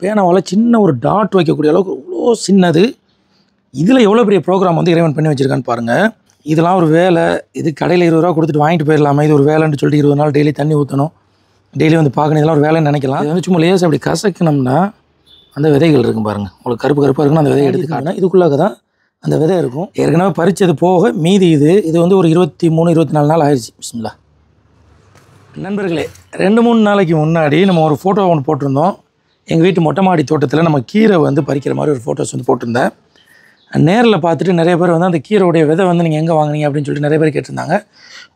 பேனாவால் சின்ன ஒரு டாட் வைக்கக்கூடிய அளவுக்கு அவ்வளோ சின்னது. இதில் எவ்வளோ பெரிய ப்ரோக்ராம் வந்து இறைவன் பண்ணி வச்சுருக்கான்னு பாருங்கள். இதெல்லாம் ஒரு வேலை. இது கடையில் 20 ரூபா கொடுத்துட்டு வாங்கிட்டு போயிடலாமா? இது ஒரு வேலைன்னு சொல்லிட்டு 20 நாள் டெய்லி தண்ணி ஊற்றணும், டெய்லி வந்து பார்க்கணும், இதெல்லாம் ஒரு வேலைன்னு நினைக்கலாம். இது வந்து சும்மா லேஸ் அப்படி கசக்கணும்னா அந்த விதைகள் இருக்கும் பாருங்கள், உங்களுக்கு கருப்பு கருப்பாக இருக்குன்னு அந்த விதையை எடுத்துக்காட்டினா இதுக்குள்ளாக தான் அந்த விதை இருக்கும். ஏற்கனவே பறித்தது போக மீதி இது வந்து ஒரு 23-24 நாள் ஆயிடுச்சு. பிஸ்மில்லா. நண்பர்களே, 2-3 நாளைக்கு முன்னாடி நம்ம ஒரு ஃபோட்டோ ஒன்று போட்டிருந்தோம். எங்கள் வீட்டு மொட்டை மாடி தோட்டத்தில் நம்ம கீரை வந்து பறிக்கிற மாதிரி ஒரு ஃபோட்டோஸ் வந்து போட்டிருந்தேன். நேரில் பார்த்துட்டு நிறைய பேர் வந்து அந்த கீரையுடைய விதை வந்து நீங்கள் எங்கே வாங்கினீங்க அப்படின்னு சொல்லிட்டு நிறைய பேர் கேட்டிருந்தாங்க.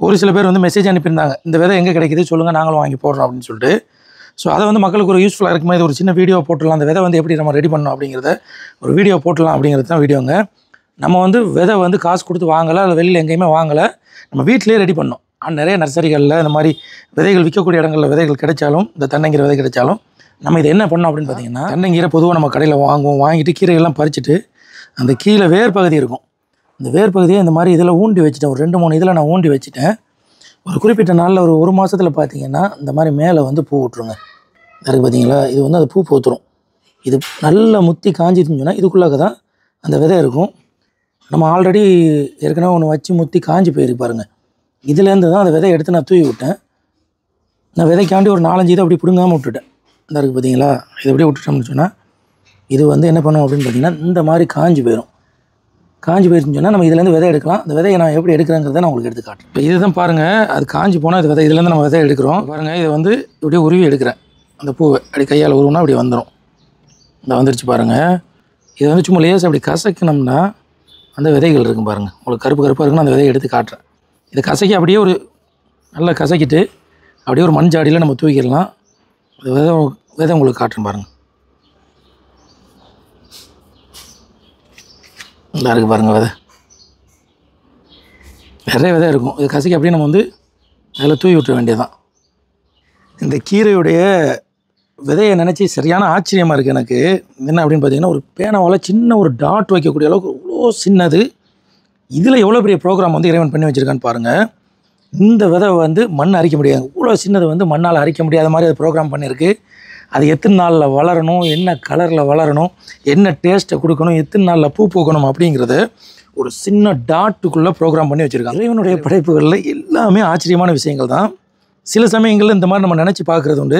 ஒரு சில பேர் வந்து மெசேஜ் அனுப்பியிருந்தாங்க, இந்த விதை எங்கே கிடைக்குது சொல்லுங்கள், நாங்களும் வாங்கி போடுறோம் அப்படின்னு சொல்லிட்டு. ஸோ அதை வந்து மக்களுக்கு ஒரு யூஸ்ஃபுல்லாக இருக்குமா, இது ஒரு சின்ன வீடியோ போட்டுடலாம், அந்த விதை வந்து எப்படி நம்ம ரெடி பண்ணணும் அப்படிங்கிறத ஒரு வீடியோ போட்டுடலாம் அப்படிங்கிறது தான் வீடியோங்க. நம்ம வந்து விதை வந்து காசு கொடுத்து வாங்கலை, அது வெளியில் எங்கேயுமே வாங்கலை, நம்ம வீட்டிலே ரெடி பண்ணோம். நிறைய நர்சரிகளில் இந்த மாதிரி விதைகள் விற்கக்கூடிய இடங்களில் விதைகள் கிடைச்சாலும், இந்த தென்னங்கீரை விதை கிடைச்சாலும் நம்ம இதை என்ன பண்ணோம் அப்படின்னு பார்த்தீங்கன்னா, தென்னங்கீரை பொதுவாக நம்ம கடையில் வாங்குவோம். வாங்கிட்டு கீரையெல்லாம் பறிச்சுட்டு அந்த கீழே வேர் பகுதி இருக்கும், இந்த வேர் பகுதியை இந்த மாதிரி இதில் ஊண்டி வச்சுட்டேன். ஒரு 2-3 இதில் நான் ஊண்டி வச்சுட்டேன். ஒரு குறிப்பிட்ட நாளில் ஒரு மாதத்தில் பார்த்தீங்கன்னா இந்த மாதிரி மேலே வந்து பூ விட்ருங்க. அதுக்கு பார்த்தீங்களா, இது வந்து அது பூ பூத்துரும். இது நல்லா முத்தி காஞ்சிதுன்னு சொன்னால் இதுக்குள்ளாக தான் அந்த விதை இருக்கும். நம்ம ஆல்ரெடி ஏற்கனவே ஒன்று வச்சு முத்தி காஞ்சி போயிருக்கு பாருங்கள். இதுலேருந்து தான் அந்த விதையை எடுத்து நான் தூவி விட்டேன். நான் விதைக்காண்டி ஒரு 4-5 இதை அப்படி பிடுங்காமல் விட்டுட்டேன். இந்த இருக்குது பார்த்தீங்களா, இது எப்படி விட்டுட்டோம்னு சொன்னால் இது வந்து என்ன பண்ணும் அப்படின்னு பார்த்தீங்கன்னா இந்த மாதிரி காஞ்சி போயிடும். காஞ்சி போயிருச்சுன்னு சொன்னால் நம்ம இதுலேருந்து விதை எடுக்கலாம். அந்த விதையை நான் எப்படி எடுக்கிறேங்கிறத நான் உங்களுக்கு எடுத்து காட்டுறேன். இப்போ இதுதான் பாருங்கள், அது காஞ்சி போனால் இது விதை, இதுலேருந்து நம்ம விதை எடுக்கிறோம் பாருங்கள். இதை வந்து இப்படியே உருவி எடுக்கிறேன். அந்த பூவை அப்படி கையால் உருவினா அப்படி வந்துடும். இந்த வந்துருச்சு பாருங்கள். இதை வந்து சும்மா லேஸ் அப்படி கசக்கணும்னா அந்த விதைகள் இருக்கும் பாருங்கள், உங்களுக்கு கருப்பு கருப்பாக இருக்குன்னு அந்த விதையை எடுத்து காட்டுறேன். இதை கசக்கி அப்படியே ஒரு நல்லா கசக்கிட்டு அப்படியே ஒரு மண் ஜாடியில் நம்ம தூக்கிடலாம். அந்த விதை உங்களுக்கு காட்டுறேன் பாருங்கள். நல்லா இருக்குது பாருங்கள், விதை நிறைய விதை இருக்கும். இது கசக்கி அப்படியே நம்ம வந்து அதில் தூவி விட்டுற வேண்டியதுதான். இந்த கீரையுடைய விதையை நினச்சி சரியான ஆச்சரியமாக இருக்குது எனக்கு. என்ன அப்படின்னு பார்த்தீங்கன்னா, ஒரு பேனாவால் சின்ன ஒரு டாட் வைக்கக்கூடிய அளவுக்கு அவ்வளோ சின்னது. இதில் எவ்வளோ பெரிய ப்ரோக்ராம் வந்து இறைவன் பண்ணி வச்சுருக்கான்னு பாருங்கள். இந்த விதை வந்து மண் அரிக்க முடியாது, இவ்வளோ சின்னது வந்து மண்ணால் அரிக்க முடியாத மாதிரி அது ப்ரோக்ராம் பண்ணியிருக்கு. அது எத்தனை நாளில் வளரணும், என்ன கலரில் வளரணும், என்ன டேஸ்ட்டை கொடுக்கணும், எத்தனை நாளில் பூ பூக்கணும் அப்படிங்கிறத ஒரு சின்ன டாட்டுக்குள்ளே ப்ரோக்ராம் பண்ணி வச்சுருக்காங்க. இறைவனுடைய படைப்புகளில் எல்லாமே ஆச்சரியமான விஷயங்கள் தான். சில சமயங்களில் இந்த மாதிரி நம்ம நினச்சி பார்க்குறது உண்டு.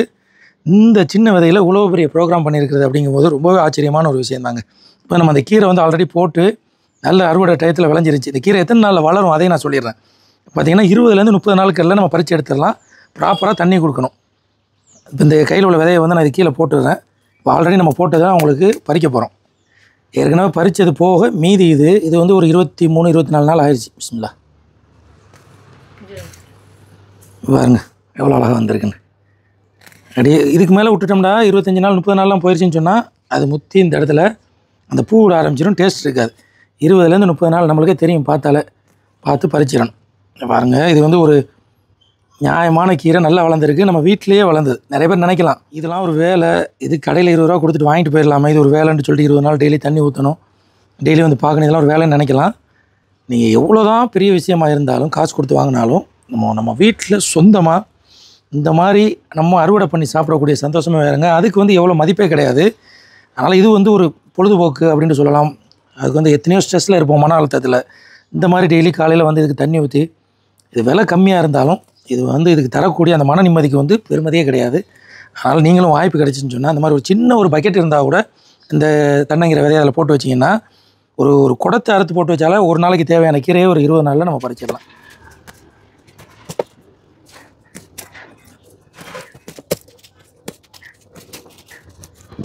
இந்த சின்ன விதையில் இவ்வளோ பெரிய ப்ரோக்ராம் பண்ணியிருக்கிறது அப்படிங்கும்போது ரொம்பவே ஆச்சரியமான ஒரு விஷயம் தாங்க. இப்போ நம்ம அந்த கீரை வந்து ஆல்ரெடி போட்டு நல்ல அறுவடை டயத்தில் விளைஞ்சிருச்சு. இந்த கீரை எத்தனை நாளில் வளரும் அதையும் நான் சொல்லிடுறேன். பார்த்திங்கன்னா 20-30 நாளுக்கெல்லாம் நம்ம பறித்து எடுத்துடலாம். ப்ராப்பராக தண்ணி கொடுக்கணும். இப்போ இந்த கையில் உள்ள விதையை வந்து நான் இது கீழே போட்டுடுறேன். இப்போ ஆல்ரெடி நம்ம போட்டு தான் உங்களுக்கு பறிக்க போகிறோம். ஏற்கனவே பறித்தது போக மீதி இது வந்து ஒரு 23-24 நாள் ஆயிடுச்சு. பிஸ்மில்லா. பாருங்க எவ்வளோ அழகாக வந்திருக்குன்னு. அப்படியே இதுக்கு மேலே விட்டுட்டோம்னா 25 நாள் 30 நாள்லாம் போயிடுச்சுன்னு சொன்னால் அது முத்தி இந்த இடத்துல அந்த பூ விட ஆரம்பிச்சிடும், டேஸ்ட் இருக்காது. 20-30 நாள் நம்மளுக்கே தெரியும், பார்த்து பறிச்சிடணும். பாருங்கள், இது வந்து ஒரு நியாயமான கீரை, நல்லா வளர்ந்துருக்கு, நம்ம வீட்டிலேயே வளர்ந்தது. நிறைய பேர் நினைக்கலாம் இதெல்லாம் ஒரு வேலை, இது கடையில் 20 ரூபா கொடுத்துட்டு வாங்கிட்டு போயிடலாமா, இது ஒரு வேலைன்னு சொல்லிட்டு 20 நாள் டெய்லி தண்ணி ஊற்றணும், டெய்லி வந்து பார்க்கணும், இதெல்லாம் ஒரு வேலைன்னு நினைக்கலாம். நீங்கள் எவ்வளோ தான் பெரிய விஷயமாக இருந்தாலும் காசு கொடுத்து வாங்கினாலும் நம்ம வீட்டில் சொந்தமாக இந்த மாதிரி நம்ம அறுவடை பண்ணி சாப்பிடக்கூடிய சந்தோஷமே வேறுங்க. அதுக்கு வந்து எவ்வளோ மதிப்பே கிடையாது. அதனால் இது வந்து ஒரு பொழுதுபோக்கு அப்படின்ட்டு சொல்லலாம். அதுக்கு வந்து எத்தனையோ ஸ்ட்ரெஸ்ஸில் இருப்போம், மன அழுத்தத்தில். இந்த மாதிரி டெய்லி காலையில் வந்து இதுக்கு தண்ணி ஊற்றி, இது விலை கம்மியாக இருந்தாலும் இது வந்து இதுக்கு தரக்கூடிய அந்த மன நிம்மதிக்கு வந்து பெருமதியே கிடையாது. அதனால் நீங்களும் வாய்ப்பு கிடைச்சின்னு சொன்னால் அந்த மாதிரி ஒரு சின்ன ஒரு பக்கெட் இருந்தால் கூட இந்த தென்னங்கீரை விதையை அதில் போட்டு வச்சிங்கன்னா ஒரு குடத்தை அறுத்து போட்டு வச்சாலே ஒரு நாளைக்கு தேவையான கீரையை ஒரு 20 நாளில் நம்ம பறிச்சிடலாம்.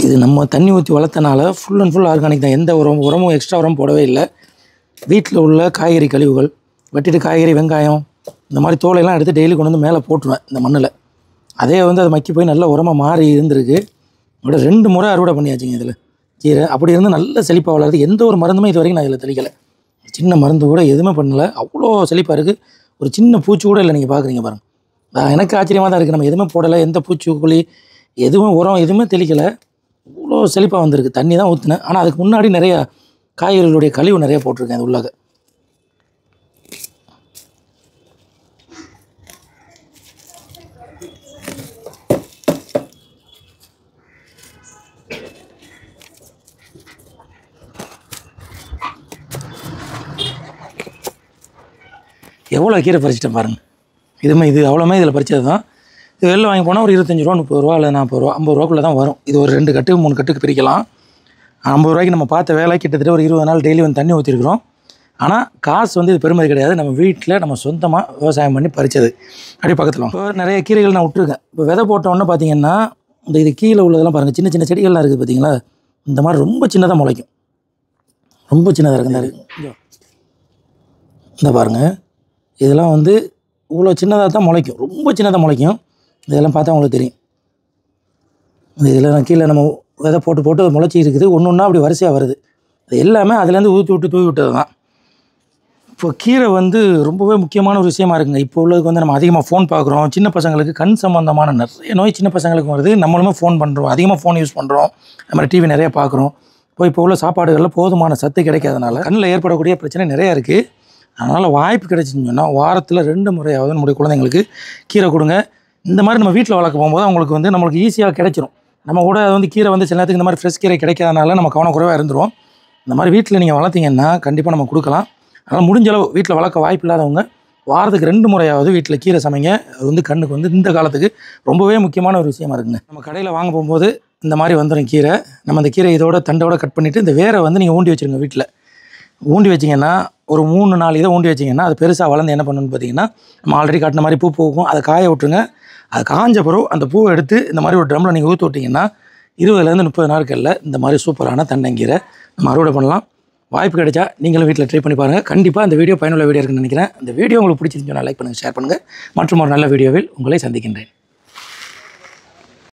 இது நம்ம தண்ணி ஊற்றி வளர்த்தனால ஃபுல் அண்ட் ஃபுல் ஆர்கானிக் தான். எந்த உரமும் எக்ஸ்ட்ரா உரம் போடவே இல்லை. வீட்டில் உள்ள காய்கறி கழிவுகள் வெட்டிட்டு, காய்கறி வெங்காயம் இந்த மாதிரி தோலையெல்லாம் எடுத்து டெய்லி கொண்டு வந்து மேலே போட்டுருவேன் இந்த மண்ணில். அதே வந்து அது மக்கி போய் நல்ல உரமாக மாறி இருந்திருக்கு. அதோட 2 முறை அறுவடை பண்ணியாச்சுங்க இதில் கீரை. அப்படி இருந்து நல்ல செழிப்பாக வளருது. எந்த ஒரு மருந்துமே இது வரைக்கும் நான் இதில் தெளிக்கலை. சின்ன மருந்து கூட எதுவுமே பண்ணலை. அவ்வளோ செழிப்பாக இருக்குது. ஒரு சின்ன பூச்சி கூட இல்லை. நீங்கள் பார்க்குறீங்க பாருங்கள். எனக்கு ஆச்சரியமாக தான் இருக்குது. நம்ம எதுவுமே போடலை, எந்த பூச்சிக்கொல்லி எதுவுமே உரம் எதுவுமே தெளிக்கலை. இவ்வளோ செழிப்பாக வந்திருக்கு. தண்ணி தான் ஊற்றினேன். ஆனால் அதுக்கு முன்னாடி நிறையா காய்கறிகளுடைய கழிவு நிறைய போட்டிருக்கேன் அது உள்ளாக. எவ்வளோ கீரை பறிச்சிட்டேன் பாருங்கள். இது அவ்வளோமே இதில் பறிச்சது தான். இது வெளில வாங்கி போனால் ஒரு 25 ரூபா 30 ரூபா இல்லை 40 ரூபா 50 ரூபாக்குள்ளே தான் வரும். இது ஒரு 2 கட்டு 3 கட்டுக்கு பிரிக்கலாம். 50 ரூபாய்க்கு நம்ம பார்த்த வேலை கிட்டத்தட்ட ஒரு 20 நாள் டெய்லி வந்து தண்ணி ஊற்றிருக்கிறோம். ஆனால் காசு வந்து இது பெருமதி கிடையாது. நம்ம வீட்டில் நம்ம சொந்தமாக விவசாயம் பண்ணி பறித்தது. அப்படியே பக்கத்தில் இப்போ நிறைய கீரைகள் நான் விட்டுருக்கேன். இப்போ விதை போட்டோன்னு பார்த்தீங்கன்னா இது கீழே உள்ளதெல்லாம் பாருங்கள், சின்ன சின்ன செடிகள்லாம் இருக்குது பார்த்தீங்களா, இந்த மாதிரி ரொம்ப சின்னதாக முளைக்கும். ரொம்ப சின்னதாக இருக்குது. இந்த பாருங்கள், இதெல்லாம் வந்து இவ்வளோ சின்னதாக தான் முளைக்கும், ரொம்ப சின்னதாக முளைக்கும். இதெல்லாம் பார்த்தா உங்களுக்கு தெரியும். இதில் கீழே நம்ம விதை போட்டு முளைச்சி இருக்குது. ஒன்று ஒன்றா அப்படி வரிசையாக வருது. அது எல்லாமே அதுலேருந்து தூவி விட்டது தான். இப்போ கீரை வந்து ரொம்பவே முக்கியமான ஒரு விஷயமா இருக்குங்க. இப்போ உள்ளதுக்கு வந்து நம்ம அதிகமாக ஃபோன் பார்க்குறோம். சின்ன பசங்களுக்கு கண் சம்மந்தமான நிறைய நோய் சின்ன பசங்களுக்கு வருது. நம்மளுமே ஃபோன் பண்ணுறோம், அதிகமாக ஃபோன் யூஸ் பண்ணுறோம், அது மாதிரி டிவி நிறையா பார்க்குறோம். இப்போ உள்ள சாப்பாடுகளில் போதுமான சத்து கிடைக்காதனால கண்ணில் ஏற்படக்கூடிய பிரச்சனை நிறையா இருக்குது. அதனால் வாய்ப்பு கிடைச்சின்னு சொன்னால் வாரத்தில் 2 முறையாவது நம்முடைய குழந்தைங்களுக்கு கீரை கொடுங்க. இந்த மாதிரி நம்ம வீட்டில் வளர்க்க போகும்போது அவங்களுக்கு வந்து நம்மளுக்கு ஈஸியாக கிடைச்சிரும். நம்ம கூட வந்து கீரை வந்து சில நேரத்துக்கு இந்த மாதிரி ஃப்ரெஷ் கீரை கிடைக்காதனால நம்ம கவனக்குறைவாக இருந்துரும். இந்த மாதிரி வீட்டில் நீங்கள் வளர்த்திங்கன்னா கண்டிப்பாக நம்ம கொடுக்கலாம். அதனால் முடிஞ்ச அளவு வீட்டில் வளர்க்க வாய்ப்பு இல்லாதவங்க வாரத்துக்கு 2 முறையாவது வீட்டில் கீரை சமைங்க. அது வந்து கண்ணுக்கு வந்து இந்த காலத்துக்கு ரொம்பவே முக்கியமான ஒரு விஷயமா இருக்குங்க. நம்ம கடையில் வாங்க போகும்போது இந்த மாதிரி வந்துடும் கீரை. நம்ம அந்த கீரை இதோட தண்டோட கட் பண்ணிவிட்டு இந்த வேரை வந்து நீங்கள் ஊண்டி வச்சுருங்க. வீட்டில் ஊண்டி வச்சிங்கன்னா ஒரு 3-4 இதை ஊண்டி வச்சிங்கன்னா அது பெருசாக வளர்ந்து என்ன பண்ணணும்னு பார்த்தீங்கன்னா, நம்ம ஆல்ரெடி காட்டின மாதிரி பூ பூக்கும். அதை காய விட்டுருங்க. அது காஞ்ச பிறகு அந்த பூவை எடுத்து இந்த மாதிரி ஒரு ட்ரம்மில் நீங்கள் ஊற்றி விட்டிங்கன்னா 20 to 30 நாட்களில் இந்த மாதிரி சூப்பரான தண்டங்கீரை நம்ம அறுவடை பண்ணலாம். வாய்ப்பு கிடைச்சா நீங்களும் வீட்டில் ட்ரை பண்ணி பாருங்கள். கண்டிப்பாக இந்த வீடியோ பயனுள்ள வீடியோ இருக்குன்னு நினைக்கிறேன். இந்த வீடியோ உங்களுக்கு பிடிச்சிருந்துச்சுன்னா லைக் பண்ணுங்கள், ஷேர் பண்ணுங்கள். மற்றும் ஒரு நல்ல வீடியோவில் உங்களை சந்திக்கின்றேன்.